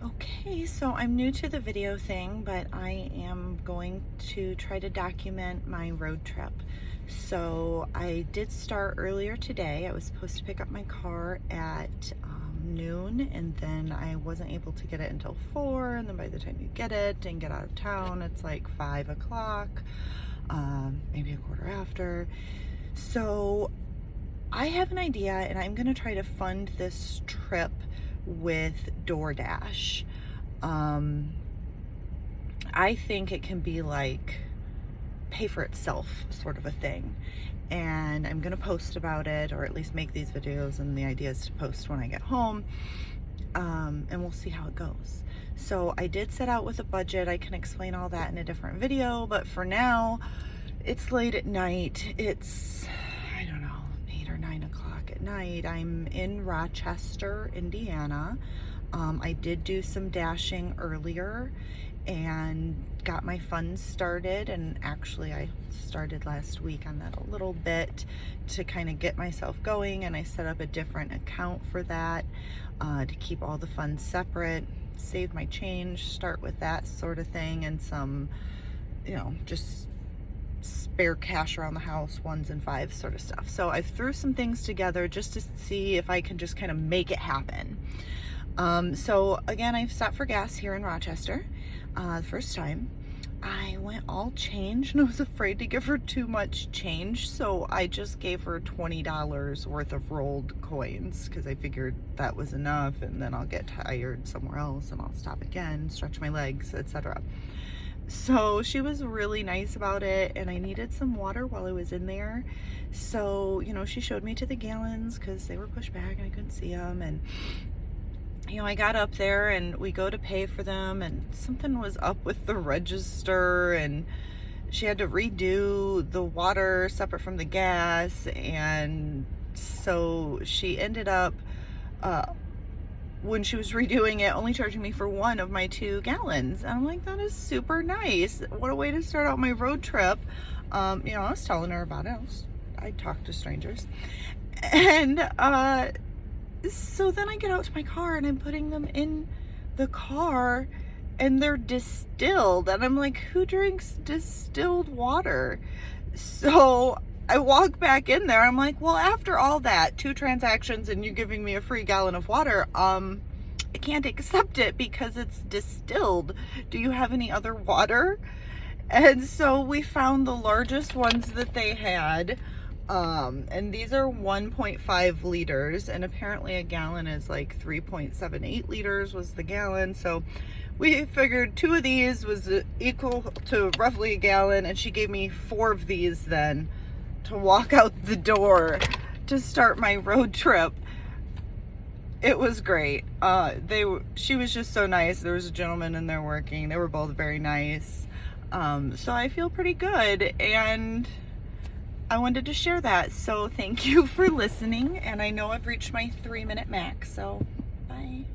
Okay, so I'm new to the video thing, but I am going to try to document my road trip. So I did start earlier today. I was supposed to pick up my car at noon, and then I wasn't able to get it until 4, and then by the time you get it and get out of town, it's like 5 o'clock, maybe a quarter after. So I have an idea, and I'm gonna try to fund this trip with DoorDash. I think it can be like pay for itself sort of a thing, and I'm gonna post about it, or at least make these videos, and the idea is to post when I get home, and we'll see how it goes. So I did set out with a budget. I can explain all that in a different video, but for now, it's late at night. It's, I don't know, 8 or 9 o'clock at night. I'm in Rochester, Indiana. I did do some dashing earlier and got my funds started, and actually I started last week on that a little bit to kind of get myself going, and I set up a different account for that to keep all the funds separate, save my change, start with that sort of thing, and some, you know, just spare cash around the house, 1s and 5s sort of stuff. So I threw some things together just to see if I can just kind of make it happen. So again, I stopped for gas here in Rochester the first time. I went all change, and I was afraid to give her too much change, so I just gave her $20 worth of rolled coins, because I figured that was enough, and then I'll get tired somewhere else and I'll stop again, stretch my legs, etc. So she was really nice about it, and I needed some water while I was in there. So, you know, she showed me to the gallons because they were pushed back and I couldn't see them. And, you know, I got up there and we go to pay for them, and something was up with the register, and she had to redo the water separate from the gas. And so she ended up, when she was redoing it, only charging me for 1 of my 2 gallons. And I'm like, that is super nice. What a way to start out my road trip. You know, I was telling her about it. I talk to strangers. And so then I get out to my car and I'm putting them in the car, and they're distilled. And I'm like, who drinks distilled water? So I walk back in there. I'm like, well, after all that, 2 transactions and you giving me a free gallon of water, I can't accept it because it's distilled. Do you have any other water? And so we found the largest ones that they had. And these are 1.5 liters, and apparently a gallon is like 3.78 liters was the gallon. So we figured 2 of these was equal to roughly a gallon, and she gave me 4 of these then to walk out the door to start my road trip. It was great. She was just so nice. There was a gentleman in there working. They were both very nice. So I feel pretty good, and I wanted to share that. So thank you for listening, and I know I've reached my 3-minute max, so bye.